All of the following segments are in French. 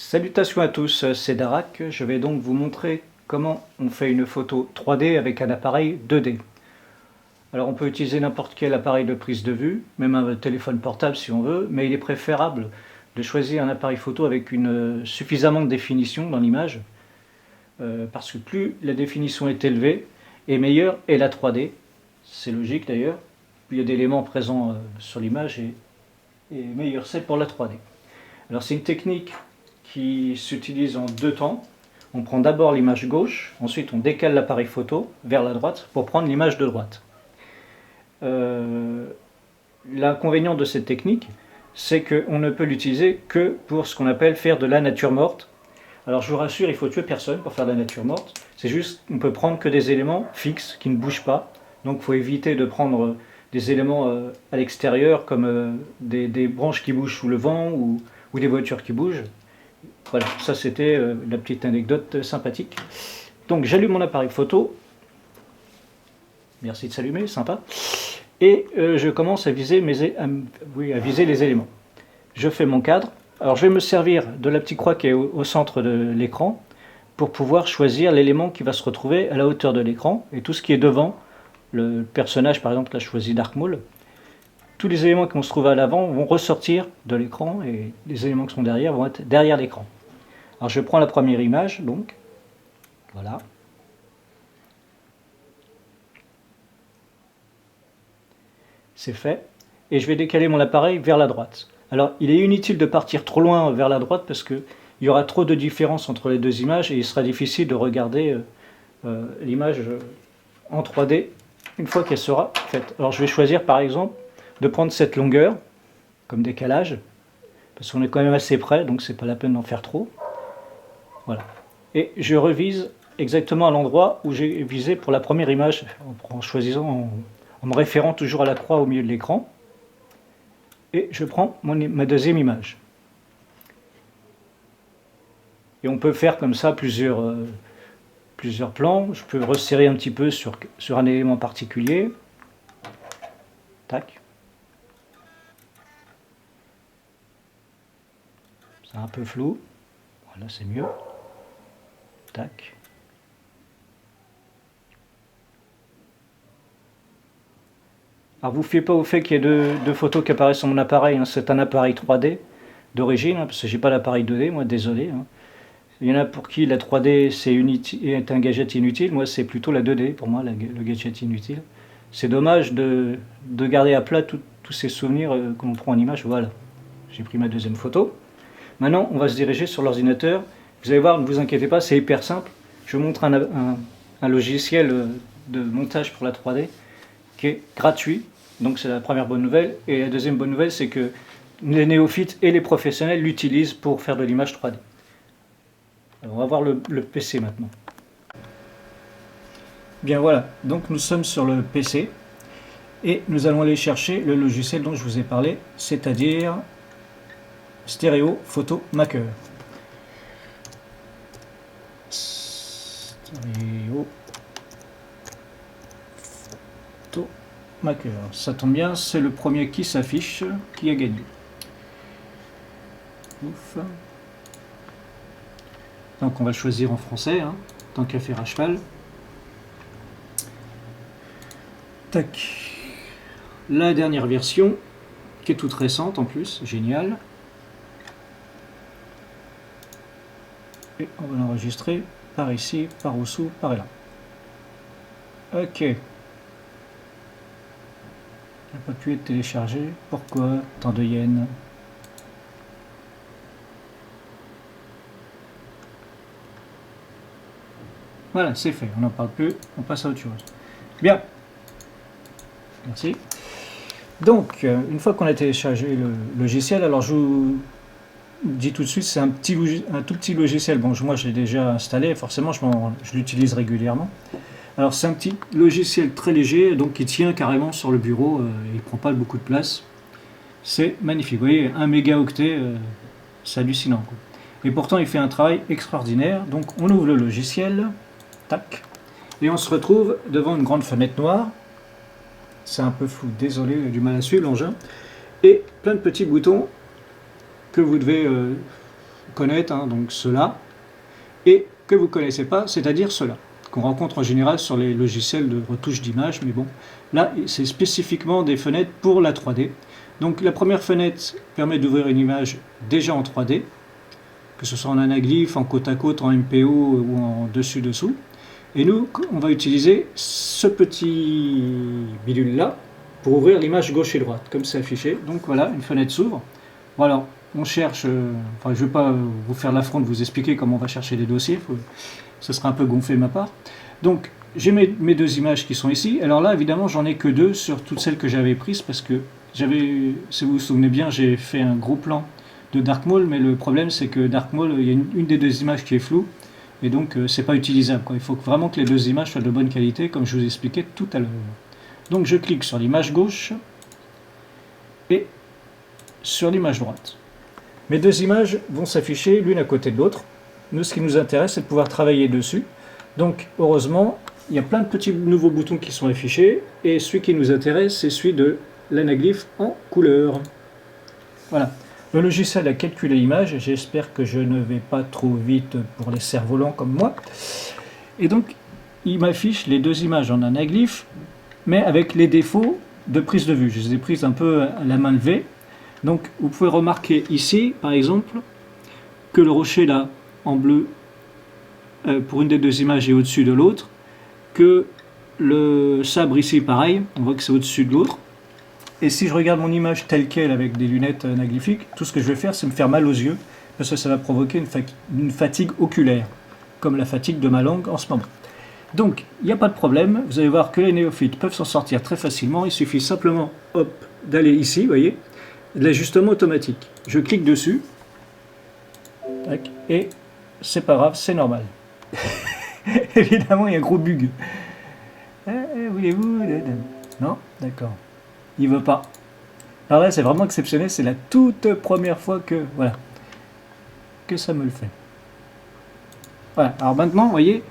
Salutations à tous, c'est Darak. Je vais donc vous montrer comment on fait une photo 3D avec un appareil 2D. Alors on peut utiliser n'importe quel appareil de prise de vue, même un téléphone portable si on veut, mais il est préférable de choisir un appareil photo avec suffisamment de définition dans l'image, parce que plus la définition est élevée, et meilleure est la 3D. C'est logique d'ailleurs, plus il y a d'éléments présents sur l'image, et meilleure c'est pour la 3D. Alors c'est une technique qui s'utilise en deux temps. On prend d'abord l'image gauche, ensuite on décale l'appareil photo vers la droite pour prendre l'image de droite. L'inconvénient de cette technique, c'est qu'on ne peut l'utiliser que pour ce qu'on appelle faire de la nature morte. Alors je vous rassure, il faut tuer personne pour faire de la nature morte. C'est juste qu'on peut prendre que des éléments fixes qui ne bougent pas. Donc il faut éviter de prendre des éléments à l'extérieur comme des branches qui bougent sous le vent ou des voitures qui bougent. Voilà, ça c'était la petite anecdote sympathique. Donc j'allume mon appareil photo. Merci de s'allumer, sympa. Et je commence à viser les éléments. Je fais mon cadre. Alors je vais me servir de la petite croix qui est au centre de l'écran pour pouvoir choisir l'élément qui va se retrouver à la hauteur de l'écran. Et tout ce qui est devant, le personnage par exemple, là je choisis Dark Maul, tous les éléments qui vont se trouver à l'avant vont ressortir de l'écran et les éléments qui sont derrière vont être derrière l'écran. Alors je prends la première image, donc, voilà. C'est fait. Et je vais décaler mon appareil vers la droite. Alors il est inutile de partir trop loin vers la droite parce qu'il y aura trop de différence entre les deux images et il sera difficile de regarder l'image en 3D une fois qu'elle sera faite. Alors je vais choisir par exemple de prendre cette longueur comme décalage parce qu'on est quand même assez près, donc c'est pas la peine d'en faire trop. Voilà. Et je revise exactement à l'endroit où j'ai visé pour la première image, en me référant toujours à la croix au milieu de l'écran. Et je prends ma deuxième image. Et on peut faire comme ça plusieurs plans. Je peux resserrer un petit peu sur un élément particulier. Tac. C'est un peu flou. Voilà, c'est mieux. Tac. Alors vous ne fiez pas au fait qu'il y ait deux photos qui apparaissent sur mon appareil, hein. C'est un appareil 3D d'origine, hein, parce que j'ai pas l'appareil 2D, moi, désolé. Hein. Il y en a pour qui la 3D est un gadget inutile, moi c'est plutôt la 2D pour moi, le gadget inutile. C'est dommage de garder à plat tous ces souvenirs qu'on prend en image. Voilà, j'ai pris ma deuxième photo. Maintenant on va se diriger sur l'ordinateur. Vous allez voir, ne vous inquiétez pas, c'est hyper simple. Je vous montre un logiciel de montage pour la 3D qui est gratuit, donc c'est la première bonne nouvelle. Et la deuxième bonne nouvelle, c'est que les néophytes et les professionnels l'utilisent pour faire de l'image 3D. Alors on va voir le PC maintenant. Bien voilà, donc nous sommes sur le PC et nous allons aller chercher le logiciel dont je vous ai parlé, c'est-à-dire Stereo Photo Maker. Stereo Photo Maker. Ça tombe bien, c'est le premier qui s'affiche qui a gagné. Ouf. Donc on va le choisir en français, hein, tant qu'à faire à cheval. Tac. La dernière version, qui est toute récente en plus, génial. Et on va l'enregistrer par ici, par au-dessous, par là. Ok. Il n'a pas pu être téléchargé. Pourquoi tant de yens? Voilà, c'est fait. On n'en parle plus. On passe à autre chose. Bien. Merci. Donc, une fois qu'on a téléchargé le logiciel, alors je vous dis tout de suite, c'est un tout petit logiciel. Bon, moi, je l'ai déjà installé. Forcément, je l'utilise régulièrement. Alors, c'est un petit logiciel très léger, donc qui tient carrément sur le bureau. Il ne prend pas beaucoup de place. C'est magnifique. Vous voyez, 1 mégaoctet, c'est hallucinant, quoi. Et pourtant, il fait un travail extraordinaire. Donc, on ouvre le logiciel. Tac. Et on se retrouve devant une grande fenêtre noire. C'est un peu flou, désolé, j'ai du mal à suivre l'engin. Et plein de petits boutons que vous devez connaître, hein, donc cela, et que vous ne connaissez pas, c'est-à-dire cela, qu'on rencontre en général sur les logiciels de retouche d'image, mais bon, là, c'est spécifiquement des fenêtres pour la 3D. Donc la première fenêtre permet d'ouvrir une image déjà en 3D, que ce soit en anaglyphe, en côte à côte, en MPO ou en dessus-dessous. Et nous, on va utiliser ce petit bidule-là pour ouvrir l'image gauche et droite, comme c'est affiché. Donc voilà, une fenêtre s'ouvre. Bon alors, on cherche, enfin je ne vais pas vous faire l'affront de vous expliquer comment on va chercher les dossiers, ce sera un peu gonflé de ma part. Donc j'ai mes deux images qui sont ici. Alors là, évidemment, j'en ai que deux sur toutes celles que j'avais prises, parce que j'avais, si vous vous souvenez bien, j'ai fait un gros plan de Dark Maul, mais le problème c'est que Dark Maul, il y a une des deux images qui est floue, et donc c'est pas utilisable, quoi. Il faut vraiment que les deux images soient de bonne qualité, comme je vous expliquais tout à l'heure. Donc je clique sur l'image gauche et sur l'image droite. Mes deux images vont s'afficher l'une à côté de l'autre. Nous, ce qui nous intéresse, c'est de pouvoir travailler dessus. Donc heureusement, il y a plein de petits nouveaux boutons qui sont affichés, et celui qui nous intéresse, c'est celui de l'anaglyphe en couleur. Voilà. Le logiciel a calculé l'image, j'espère que je ne vais pas trop vite pour les cerfs-volants comme moi. Et donc, il m'affiche les deux images en anaglyphe, mais avec les défauts de prise de vue. Je les ai prises un peu à la main levée. Donc, vous pouvez remarquer ici, par exemple, que le rocher là, en bleu, pour une des deux images est au-dessus de l'autre, que le sabre ici, pareil, on voit que c'est au-dessus de l'autre. Et si je regarde mon image telle qu'elle avec des lunettes anaglyphiques, tout ce que je vais faire, c'est me faire mal aux yeux, parce que ça va provoquer une fatigue oculaire, comme la fatigue de ma langue en ce moment. Donc, il n'y a pas de problème, vous allez voir que les néophytes peuvent s'en sortir très facilement, il suffit simplement, hop, d'aller ici, vous voyez, de l'ajustement automatique. Je clique dessus, tac, et c'est pas grave, c'est normal. Évidemment, il y a un gros bug. Voulez-vous? Non? D'accord. Il veut pas. Alors là, c'est vraiment exceptionnel, c'est la toute première fois que, voilà, que ça me le fait. Voilà, alors maintenant, vous voyez,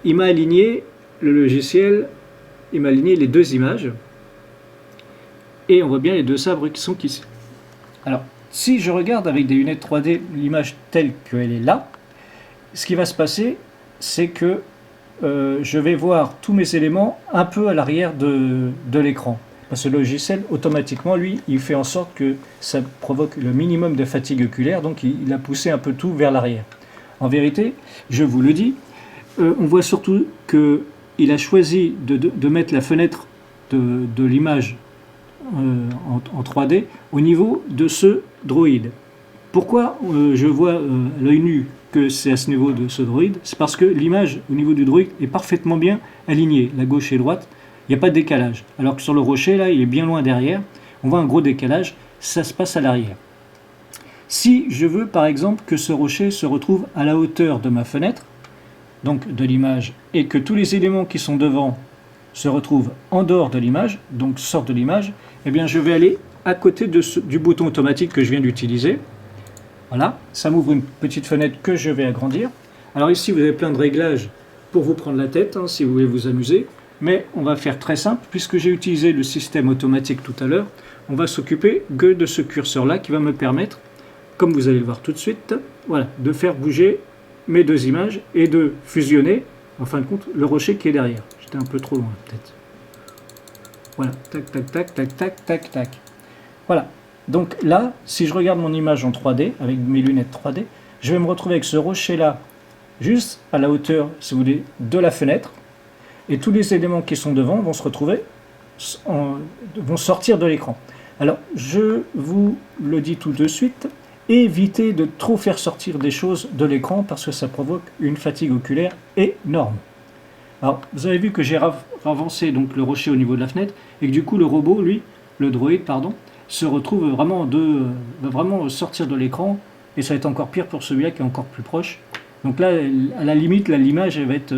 il m'a aligné le logiciel, il m'a aligné les deux images, et on voit bien les deux sabres qui sont ici. Alors, si je regarde avec des lunettes 3D l'image telle qu'elle est là, ce qui va se passer, c'est que je vais voir tous mes éléments un peu à l'arrière de l'écran. Parce que le logiciel, automatiquement, lui, il fait en sorte que ça provoque le minimum de fatigue oculaire, donc il a poussé un peu tout vers l'arrière. En vérité, je vous le dis, on voit surtout qu'il a choisi de mettre la fenêtre de l'image en 3D au niveau de ce droïde. Pourquoi je vois à l'œil nu que c'est à ce niveau de ce droïde? C'est parce que l'image au niveau du droïde est parfaitement bien alignée, la gauche et droite. Il n'y a pas de décalage. Alors que sur le rocher, là, il est bien loin derrière. On voit un gros décalage. Ça se passe à l'arrière. Si je veux, par exemple, que ce rocher se retrouve à la hauteur de ma fenêtre, donc de l'image, et que tous les éléments qui sont devant se retrouvent en dehors de l'image, donc sortent de l'image, eh bien, je vais aller à côté du bouton automatique que je viens d'utiliser. Voilà, ça m'ouvre une petite fenêtre que je vais agrandir. Alors ici, vous avez plein de réglages pour vous prendre la tête, hein, si vous voulez vous amuser. Mais on va faire très simple, puisque j'ai utilisé le système automatique tout à l'heure, on va s'occuper que de ce curseur-là qui va me permettre, comme vous allez le voir tout de suite, voilà, de faire bouger mes deux images et de fusionner, en fin de compte, le rocher qui est derrière. J'étais un peu trop loin, peut-être. Voilà, tac, tac, tac, tac, tac, tac, tac. Voilà, donc là, si je regarde mon image en 3D, avec mes lunettes 3D, je vais me retrouver avec ce rocher-là, juste à la hauteur, si vous voulez, de la fenêtre. Et tous les éléments qui sont devant vont se retrouver, vont sortir de l'écran. Alors, je vous le dis tout de suite, évitez de trop faire sortir des choses de l'écran parce que ça provoque une fatigue oculaire énorme. Alors, vous avez vu que j'ai avancé donc le rocher au niveau de la fenêtre et que du coup le robot, lui, le droïde, pardon, se retrouve vraiment va vraiment sortir de l'écran et ça va être encore pire pour celui-là qui est encore plus proche. Donc là, à la limite, l'image va être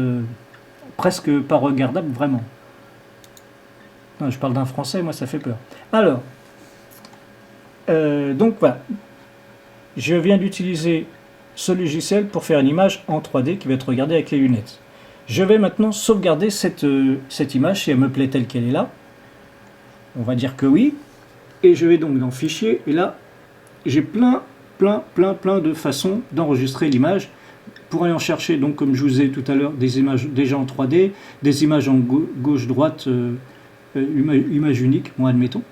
presque pas regardable, vraiment. Non, je parle d'un français, moi ça fait peur. Alors, donc voilà, je viens d'utiliser ce logiciel pour faire une image en 3D qui va être regardée avec les lunettes. Je vais maintenant sauvegarder cette image si elle me plaît telle qu'elle est là. On va dire que oui. Et je vais donc dans Fichier, et là, j'ai plein plein de façons d'enregistrer l'image pour aller en chercher, donc comme je vous ai dit tout à l'heure, des images déjà en 3D, des images en gauche-droite, image unique, bon, admettons.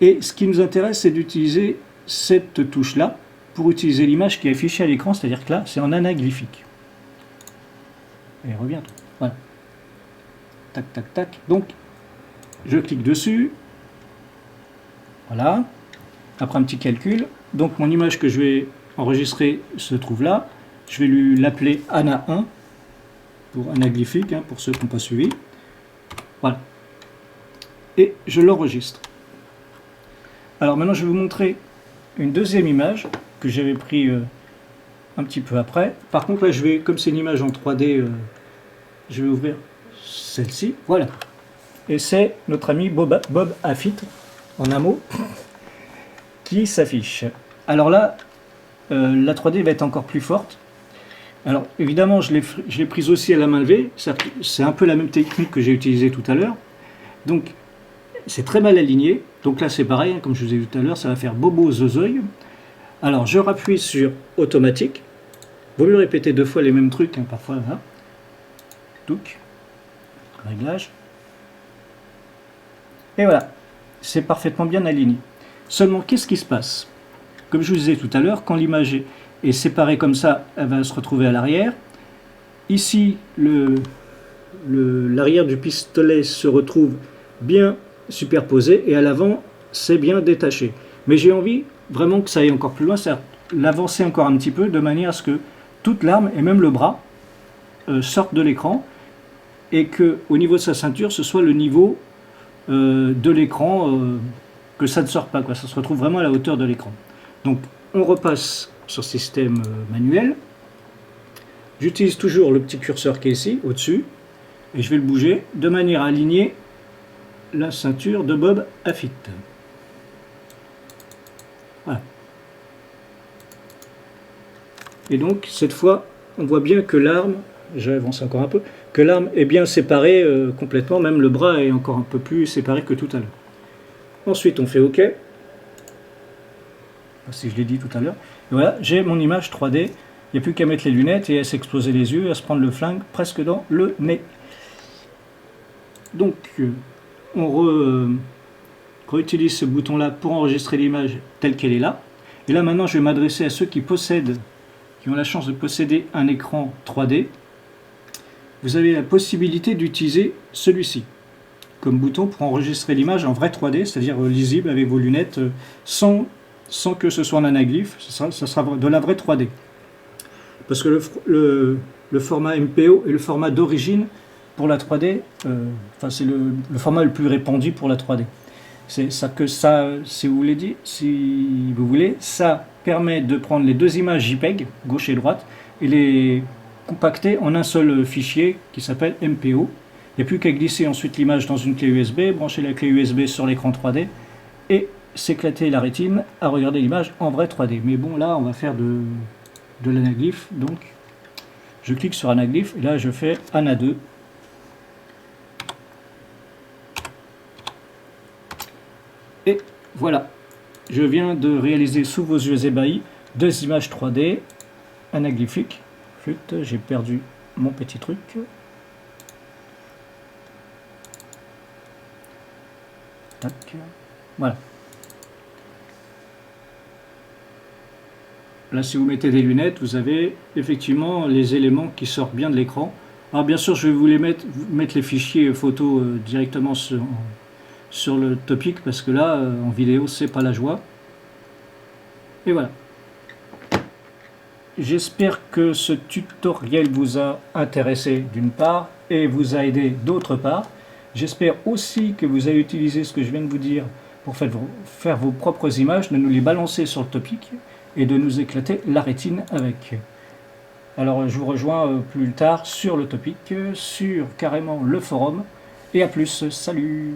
Et ce qui nous intéresse, c'est d'utiliser cette touche-là pour utiliser l'image qui est affichée à l'écran, c'est-à-dire que là, c'est en anaglyphique. Et revient. Voilà. Tac, tac, tac. Donc, je clique dessus. Voilà. Après un petit calcul. Donc, mon image que je vais enregistrer se trouve là. Je vais l'appeler Ana 1 pour anaglyphique, hein, pour ceux qui n'ont pas suivi. Voilà. Et je l'enregistre. Alors maintenant, je vais vous montrer une deuxième image que j'avais pris un petit peu après. Par contre, là, je vais, comme c'est une image en 3D, je vais ouvrir celle-ci. Voilà. Et c'est notre ami Bob Affit, en un mot, qui s'affiche. Alors là, la 3D va être encore plus forte. Alors évidemment, je l'ai prise aussi à la main levée. C'est un peu la même technique que j'ai utilisée tout à l'heure. Donc, c'est très mal aligné. Donc là, c'est pareil, hein, comme je vous ai dit tout à l'heure, ça va faire bobo zozoï. Alors, je rappuie sur automatique. Vaut mieux répéter 2 fois les mêmes trucs, hein, parfois. Hein. Touc. Réglage. Et voilà. C'est parfaitement bien aligné. Seulement, qu'est-ce qui se passe? Comme je vous disais tout à l'heure, quand l'image est séparée comme ça, elle va se retrouver à l'arrière. Ici, l'arrière du pistolet se retrouve bien superposé et à l'avant, c'est bien détaché. Mais j'ai envie vraiment que ça aille encore plus loin, c'est-à-dire l'avancer encore un petit peu de manière à ce que toute l'arme et même le bras sortent de l'écran et que au niveau de sa ceinture, ce soit le niveau de l'écran, que ça ne sort pas, quoi. Ça se retrouve vraiment à la hauteur de l'écran. Donc on repasse sur système manuel. J'utilise toujours le petit curseur qui est ici, au-dessus, et je vais le bouger de manière à aligner la ceinture de Bob Affit. Voilà. Et donc, cette fois, on voit bien que l'arme, j'avance encore un peu, que l'arme est bien séparée complètement, même le bras est encore un peu plus séparé que tout à l'heure. Ensuite, on fait OK. Si je l'ai dit tout à l'heure. Voilà, j'ai mon image 3D. Il n'y a plus qu'à mettre les lunettes et à s'exploser les yeux, à se prendre le flingue presque dans le nez. Donc, on réutilise ce bouton-là pour enregistrer l'image telle qu'elle est là. Et là, maintenant, je vais m'adresser à ceux qui ont la chance de posséder un écran 3D. Vous avez la possibilité d'utiliser celui-ci comme bouton pour enregistrer l'image en vrai 3D, c'est-à-dire lisible avec vos lunettes, sans que ce soit en anaglyphe, ça sera de la vraie 3D. Parce que le format MPO est le format d'origine pour la 3D, c'est le format le plus répandu pour la 3D. C'est ça que ça, si vous voulez, ça permet de prendre les deux images JPEG, gauche et droite, et les compacter en un seul fichier qui s'appelle MPO. Il n'y a plus qu'à glisser ensuite l'image dans une clé USB, brancher la clé USB sur l'écran 3D et s'éclater la rétine à regarder l'image en vrai 3D. Mais bon, là, on va faire de l'anaglyphe, donc je clique sur anaglyphe et là, je fais ANA 2. Et voilà, je viens de réaliser sous vos yeux ébahis 2 images 3D anaglyphiques. Flûte, j'ai perdu mon petit truc. Tac. Voilà. Là, si vous mettez des lunettes, vous avez effectivement les éléments qui sortent bien de l'écran. Alors bien sûr, je vais vous mettre les fichiers photos directement sur le topic parce que là, en vidéo, c'est pas la joie. Et voilà. J'espère que ce tutoriel vous a intéressé d'une part et vous a aidé d'autre part. J'espère aussi que vous avez utilisé ce que je viens de vous dire pour faire vos propres images, de nous les balancer sur le topic et de nous éclater la rétine avec. Alors je vous rejoins plus tard sur le topic, sur carrément le forum. Et à plus, salut!